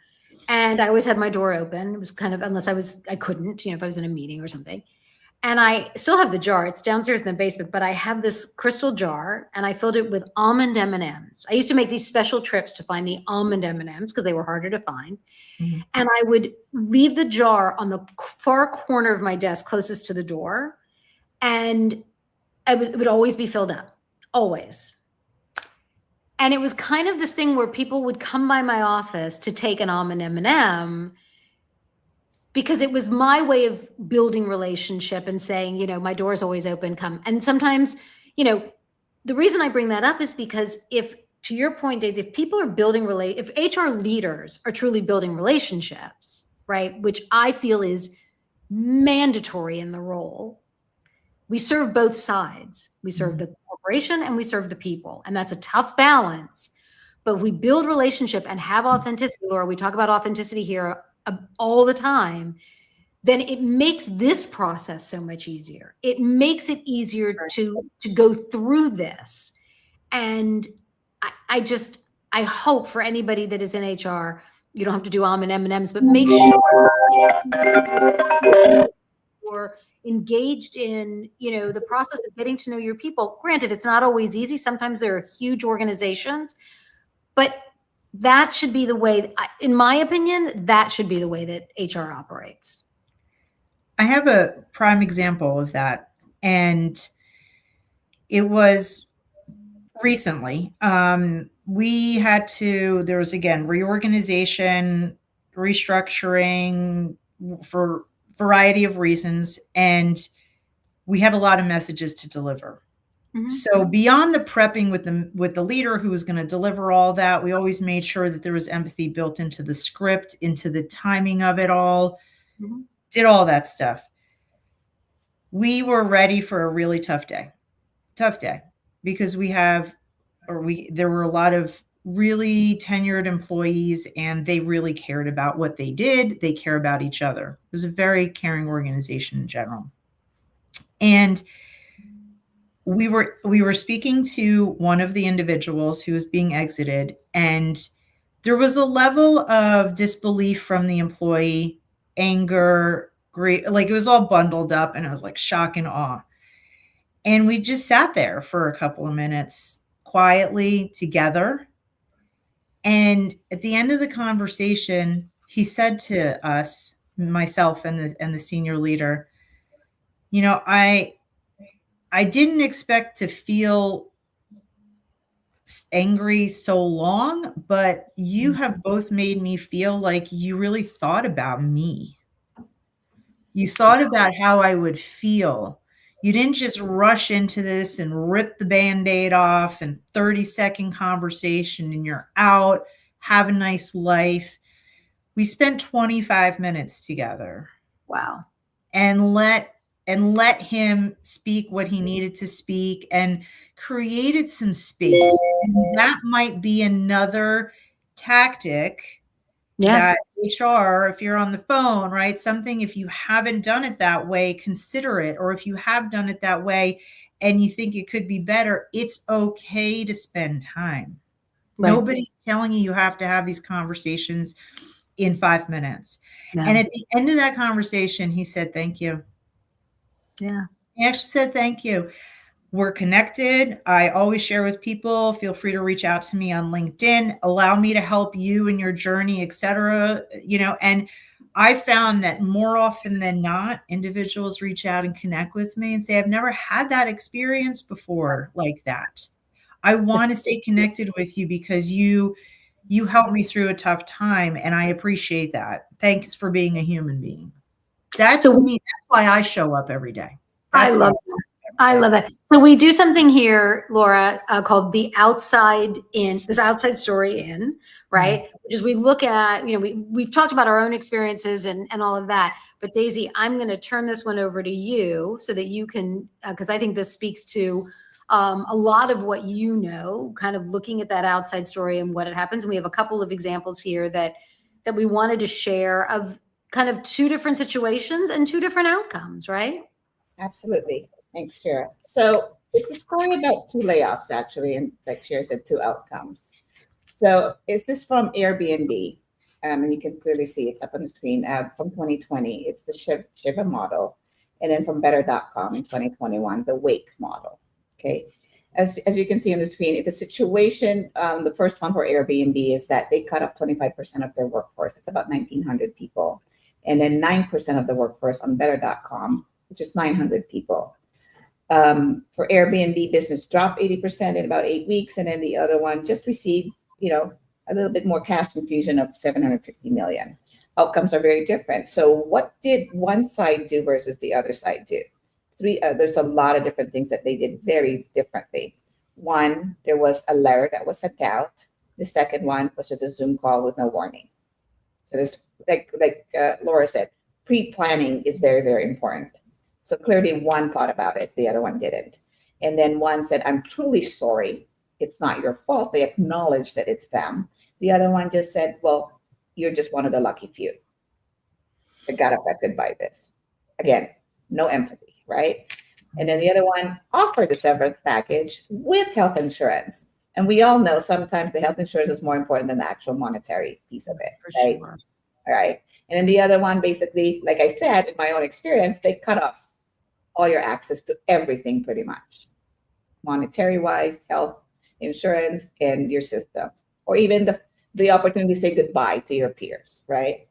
And I always had my door open. It was kind of, unless I couldn't, if I was in a meeting or something. And I still have the jar. It's downstairs in the basement, but I have this crystal jar and I filled it with almond M&Ms. I used to make these special trips to find the almond M&Ms because they were harder to find. And I would leave the jar on the far corner of my desk closest to the door. And it would always be filled up, always. And it was kind of this thing where people would come by my office to take an almond M&M because it was my way of building relationship and saying, my door is always open, come. And sometimes, the reason I bring that up is because to your point, Daisy, if people are if HR leaders are truly building relationships, right, which I feel is mandatory in the role, we serve both sides. We serve the corporation and we serve the people. And that's a tough balance. But we build relationship and have authenticity. Laura, we talk about authenticity here all the time. Then it makes this process so much easier. It makes it easier to go through this. And I hope for anybody that is in HR, you don't have to do almond M&Ms, but make sure you're engaged in, the process of getting to know your people. Granted, it's not always easy. Sometimes there are huge organizations, but that should be the way, in my opinion, that should be the way that HR operates. I have a prime example of that. And it was recently. There was, again, reorganization, restructuring for a variety of reasons. And we had a lot of messages to deliver. So beyond the prepping with the leader who was going to deliver all that, we always made sure that there was empathy built into the script, into the timing of it all, did all that stuff. We were ready for a really tough day because there were a lot of really tenured employees and they really cared about what they did. They care about each other. It was a very caring organization in general. And we were speaking to one of the individuals who was being exited, and There was a level of disbelief from the employee, anger, grief, like it was all bundled up, and it was like shock and awe. And we just sat there for a couple of minutes quietly together. And at the end of the conversation, he said to us, myself and the senior leader, you know, I didn't expect to feel angry so long, but you have both made me feel like you really thought about me. You thought about how I would feel. You didn't just rush into this and rip the Band-Aid off and 30-second conversation and you're out, have a nice life. We spent 25 minutes together. Wow. And let him speak what he needed to speak and created some space. And that might be another tactic that HR, if you're on the phone, right? Something, if you haven't done it that way, consider it. Or if you have done it that way and you think it could be better, it's okay to spend time. Right. Nobody's telling you have to have these conversations in 5 minutes. Yeah. And at the end of that conversation, he said, thank you. Yeah. He actually said, thank you. We're connected. I always share with people. Feel free to reach out to me on LinkedIn. Allow me to help you in your journey, et cetera. You know, and I found that more often than not, individuals reach out and connect with me and say, I've never had that experience before like that. I want to stay connected with you because you helped me through a tough time, and I appreciate that. Thanks for being a human being. That's why I show up every day. I love that. I love that. So we do something here, Lora, called the outside in, this outside story in, right? Mm-hmm. Which is we look at, you know, we've talked about our own experiences and all of that. But Daisy, I'm going to turn this one over to you so that you can, because I think this speaks to a lot of what you know, kind of looking at that outside story and what it happens. And we have a couple of examples here that we wanted to share of kind of two different situations and two different outcomes, right? Absolutely. Thanks, Shira. So it's a story about two layoffs, actually, and like Shira said, two outcomes. So is this from Airbnb? And you can clearly see it's up on the screen from 2020. It's the Shiva model. And then from better.com in 2021, the Wake model. Okay. As you can see on the screen, the situation, the first one for Airbnb is that they cut off 25% of their workforce. It's about 1,900 people. And then 9% of the workforce on better.com, which is 900 people. For Airbnb, business dropped 80% in about 8 weeks. And then the other one just received, you know, a little bit more cash infusion of 750 million. Outcomes are very different. So what did one side do versus the other side do? There's a lot of different things that they did very differently. One, there was a letter that was sent out. The second one was just a Zoom call with no warning. So there's like Lora said, pre-planning is very, very important. So clearly one thought about it, the other one didn't. And then one said, I'm truly sorry. It's not your fault. They acknowledged that it's them. The other one just said, well, you're just one of the lucky few that got affected by this. Again, no empathy, right? And then the other one offered the severance package with health insurance. And we all know sometimes the health insurance is more important than the actual monetary piece of it, right? Sure. All right. And then the other one, basically, like I said, in my own experience, they cut off all your access to everything pretty much. Monetary wise, health, insurance, and your system, or even the opportunity to say goodbye to your peers, right?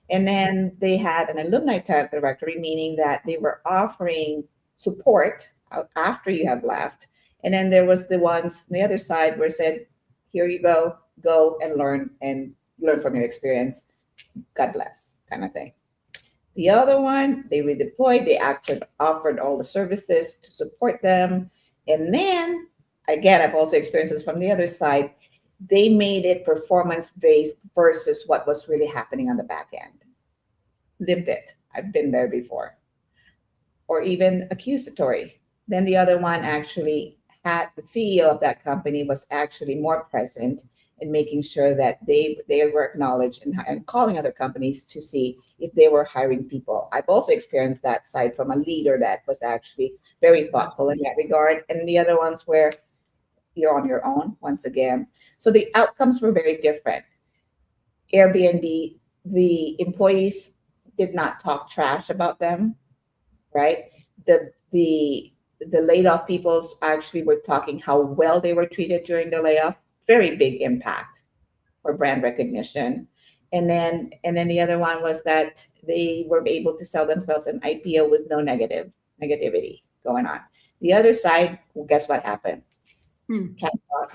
And then they had an alumni talent directory, meaning that they were offering support after you have left. And then there was the ones on the other side where it said, here you go and learn from your experience. God bless, kind of thing. The other one, they redeployed, they actually offered all the services to support them. And then, again, I've also experienced this from the other side, they made it performance-based versus what was really happening on the back end. Lived it. I've been there before. Or even accusatory. Then the other one actually had the CEO of that company was actually more present in making sure that they were acknowledged and calling other companies to see if they were hiring people. I've also experienced that side from a leader that was actually very thoughtful in that regard. And the other ones where you're on your own, once again. So the outcomes were very different. Airbnb, the employees did not talk trash about them, right? The laid off people actually were talking how well they were treated during the layoff. Very big impact for brand recognition. And then the other one was that they were able to sell themselves an IPO with no negativity going on. The other side, well, guess what happened?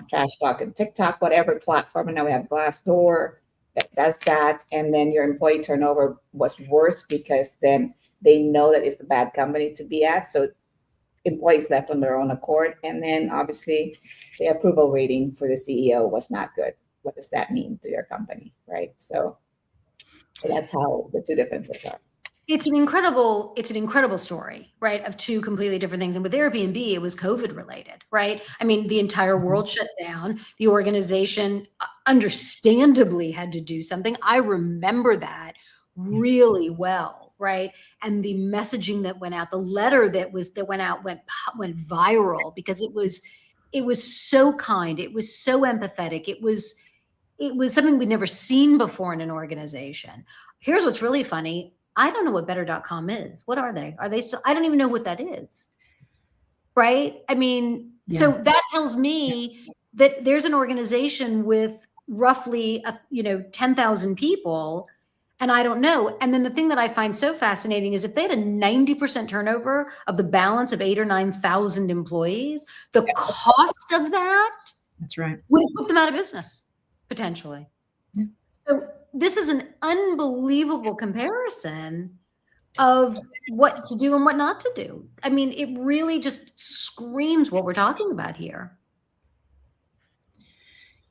Trash talk and TikTok, whatever platform, and now we have Glassdoor that does that. And then your employee turnover was worse because then they know that it's a bad company to be at. So employees left on their own accord. And then obviously the approval rating for the CEO was not good. What does that mean to your company, right? So that's how the two differences are. It's an incredible story, right? Of two completely different things. And with Airbnb, it was COVID related, right? I mean, the entire world shut down. The organization understandably had to do something. I remember that really well, right? And the messaging that went out, the letter that went out went viral because it was so kind. It was so empathetic. It was something we'd never seen before in an organization. Here's what's really funny. I don't know what better.com is. What are they? Are they still? I don't even know what that is. Right? I mean, so that tells me that there's an organization with roughly 10,000 people, and I don't know. And then the thing that I find so fascinating is if they had a 90% turnover of the balance of 8,000 or 9,000 employees, the cost of that's right, would have put them out of business potentially. Yeah. So this is an unbelievable comparison of what to do and what not to do. I mean, it really just screams what we're talking about here.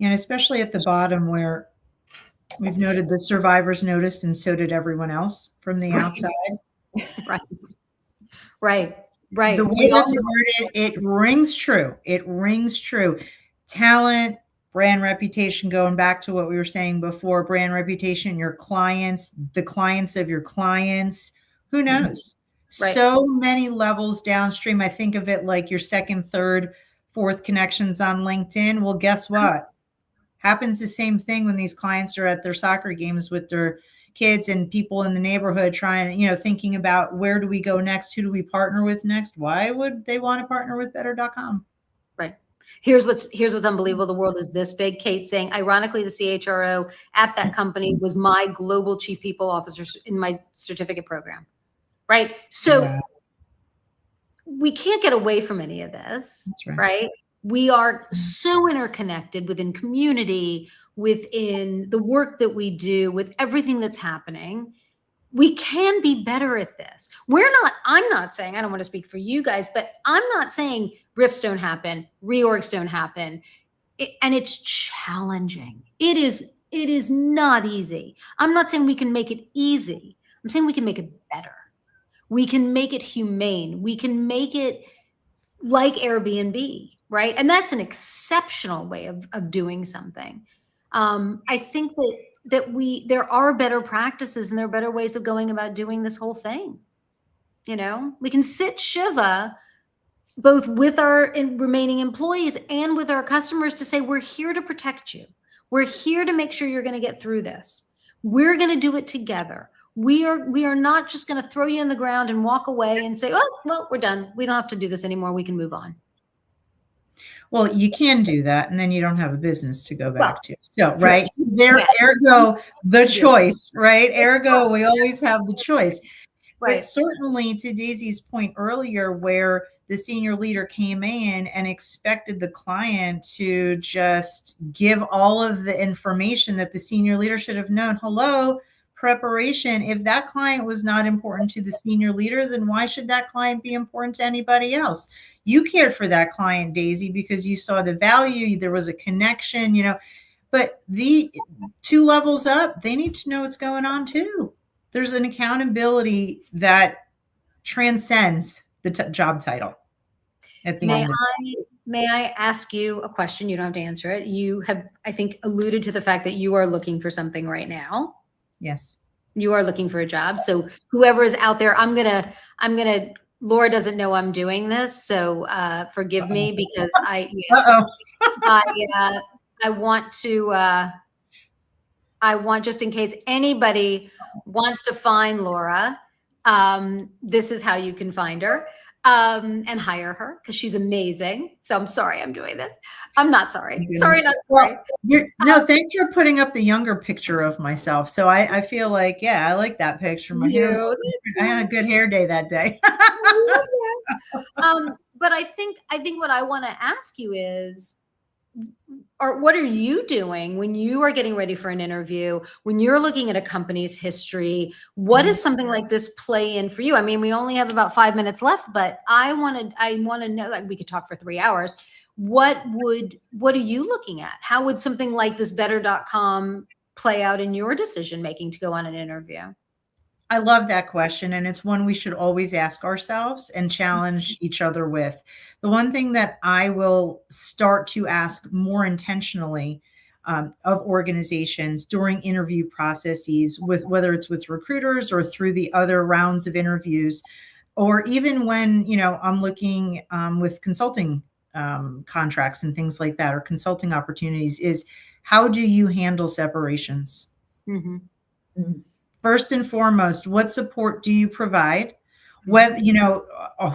And especially at the bottom where we've noted the survivors noticed and so did everyone else from the outside. Right. The way that's worded, it rings true. It rings true. Talent, brand reputation, going back to what we were saying before, brand reputation, your clients, the clients of your clients, who knows? Right. So many levels downstream. I think of it like your second, third, fourth connections on LinkedIn. Well, guess what? Happens the same thing when these clients are at their soccer games with their kids and people in the neighborhood trying, thinking about where do we go next? Who do we partner with next? Why would they want to partner with better.com? Right. Here's what's unbelievable. The world is this big. Kate saying, ironically, the CHRO at that company was my global chief people officer in my certificate program. Right. So we can't get away from any of this. That's right. We are so interconnected within community, within the work that we do, with everything that's happening. We can be better at this. I'm not saying, I don't want to speak for you guys, but I'm not saying rifts don't happen, reorgs don't happen. And it's challenging. It is not easy. I'm not saying we can make it easy. I'm saying we can make it better. We can make it humane. We can make it like Airbnb, right? And that's an exceptional way of doing something. I think that there are better practices and there are better ways of going about doing this whole thing. We can sit Shiva both with our remaining employees and with our customers to say, we're here to protect you. We're here to make sure you're going to get through this. We're going to do it together. We are not just going to throw you in the ground and walk away and say, oh, well, we're done. We don't have to do this anymore. We can move on. Well, you can do that, and then you don't have a business to go back to. So, right there, ergo the choice, right? Ergo, we always have the choice. Right. But certainly, to Daisy's point earlier, where the senior leader came in and expected the client to just give all of the information that the senior leader should have known. Hello, preparation. If that client was not important to the senior leader, then why should that client be important to anybody else? You cared for that client, Daisy, because you saw the value, there was a connection, but the 2 levels up, they need to know what's going on too. There's an accountability that transcends the job title. May I ask you a question? You don't have to answer it. You have, I think, alluded to the fact that you are looking for something right now. Yes. You are looking for a job. So whoever is out there, I'm gonna, Laura doesn't know I'm doing this. So forgive me because I want to, I want, just in case anybody wants to find Lora, this is how you can find her and hire her, because she's amazing. So I'm sorry I'm doing this. I'm not sorry. Sorry, not sorry. No, thanks for putting up the younger picture of myself. So I feel like, yeah, I like that picture. My hair I had a good hair day that day. But I think what I want to ask you is, or what are you doing when you are getting ready for an interview, when you're looking at a company's history? What does something like this play in for you? I mean, we only have about 5 minutes left, but I want to know, like, we could talk for 3 hours. What are you looking at? How would something like this better.com play out in your decision making to go on an interview? I love that question. And it's one we should always ask ourselves and challenge each other with. The one thing that I will start to ask more intentionally of organizations during interview processes, with whether it's with recruiters or through the other rounds of interviews, or even when, I'm looking with consulting contracts and things like that, or consulting opportunities, is how do you handle separations? Mm-hmm. Mm. First and foremost, what support do you provide? Whether,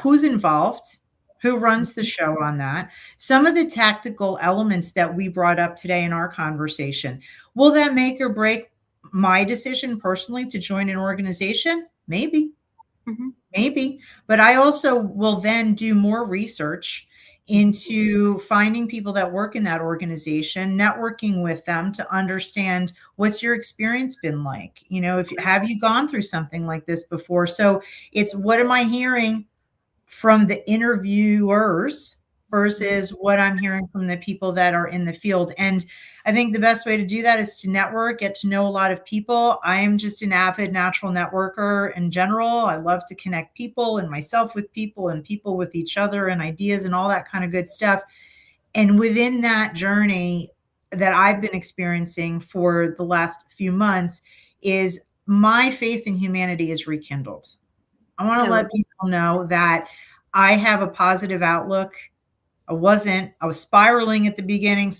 who's involved, who runs the show on that? Some of the tactical elements that we brought up today in our conversation, will that make or break my decision personally to join an organization? Maybe. Mm-hmm. Maybe. But I also will then do more research into finding people that work in that organization, networking with them to understand, what's your experience been like? Have you gone through something like this before? So it's, what am I hearing from the interviewers versus what I'm hearing from the people that are in the field. And I think the best way to do that is to network, get to know a lot of people. I am just an avid natural networker in general. I love to connect people and myself with people and people with each other and ideas and all that kind of good stuff. And within that journey that I've been experiencing for the last few months, is my faith in humanity is rekindled. I want to let people know that I have a positive outlook. I was spiraling at the beginning,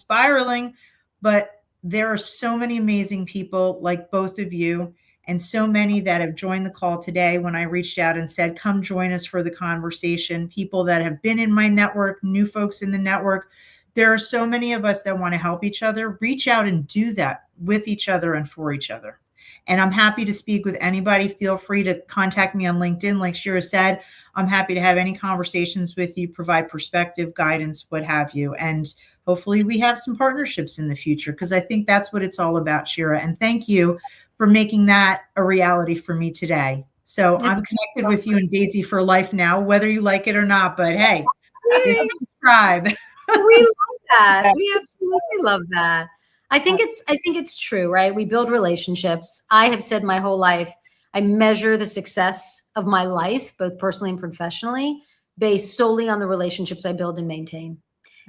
but there are so many amazing people like both of you, and so many that have joined the call today when I reached out and said, come join us for the conversation. People that have been in my network, new folks in the network. There are so many of us that want to help each other. Reach out and do that with each other and for each other. And I'm happy to speak with anybody. Feel free to contact me on LinkedIn. Like Shira said, I'm happy to have any conversations with you, provide perspective, guidance, what have you. And hopefully we have some partnerships in the future, because I think that's what it's all about, Shira. And thank you for making that a reality for me today. So I'm connected with you and Daisy for life now, whether you like it or not. But hey, this is the tribe. We love that. We absolutely love that. I think it's true, right? We build relationships. I have said my whole life, I measure the success of my life, both personally and professionally, based solely on the relationships I build and maintain.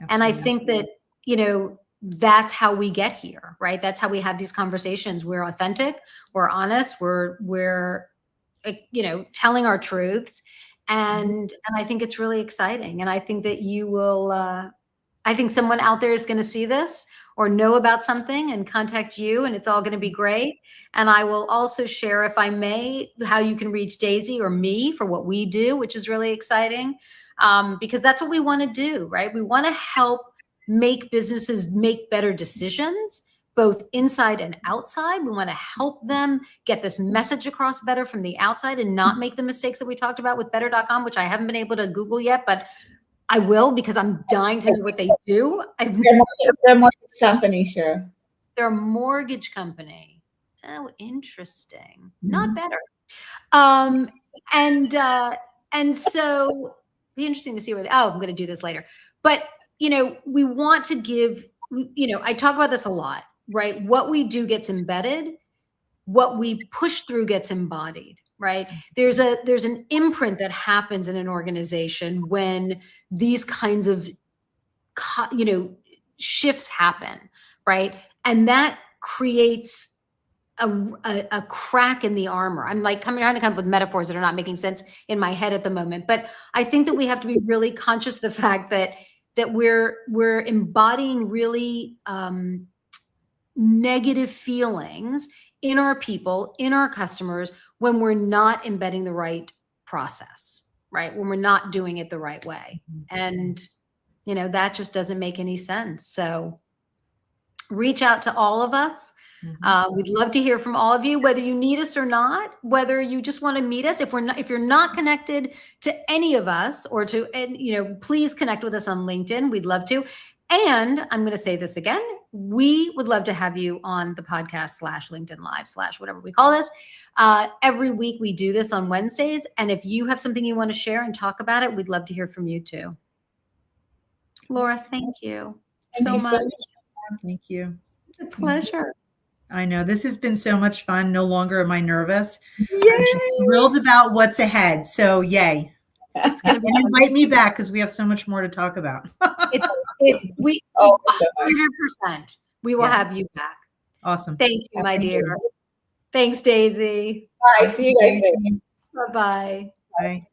Absolutely. And I think that, that's how we get here, right? That's how we have these conversations. We're authentic, we're honest, we're telling our truths. And I think it's really exciting. And I think that you will, I think someone out there is going to see this or know about something and contact you, and it's all going to be great. And I will also share, if I may, how you can reach Daisy or me for what we do, which is really exciting, because that's what we want to do, right? We want to help make businesses make better decisions, both inside and outside. We want to help them get this message across better from the outside and not make the mistakes that we talked about with better.com, which I haven't been able to Google yet, but I will, because I'm dying to know what they do. They're a mortgage company, sure. They're a mortgage company. Oh, interesting. Not better. And so be interesting to see where I'm going to do this later. But, we want to give, I talk about this a lot, right? What we do gets embedded. What we push through gets embodied. Right. There's an imprint that happens in an organization when these kinds of, shifts happen. Right. And that creates a crack in the armor. I'm like trying to come up with metaphors that are not making sense in my head at the moment. But I think that we have to be really conscious of the fact that we're embodying really negative feelings in our people, in our customers, when we're not embedding the right process, right? When we're not doing it the right way. And, that just doesn't make any sense. So reach out to all of us. We'd love to hear from all of you, whether you need us or not, whether you just want to meet us. If you're not connected to any of us or please connect with us on LinkedIn. We'd love to. And I'm going to say this again. We would love to have you on the podcast /LinkedIn Live / whatever we call this. Every week we do this on Wednesdays. And if you have something you want to share and talk about it, we'd love to hear from you too. Lora, thank you so much. Thank you. It's a pleasure. I know this has been so much fun. No longer am I nervous. Yay! I'm just thrilled about what's ahead. So yay. It's going to be invite me back because we have so much more to talk about. We 100%. We will have you back. Awesome. Thank you, my dear. Thanks, Daisy. Bye. See you guys later. Bye-bye. Bye.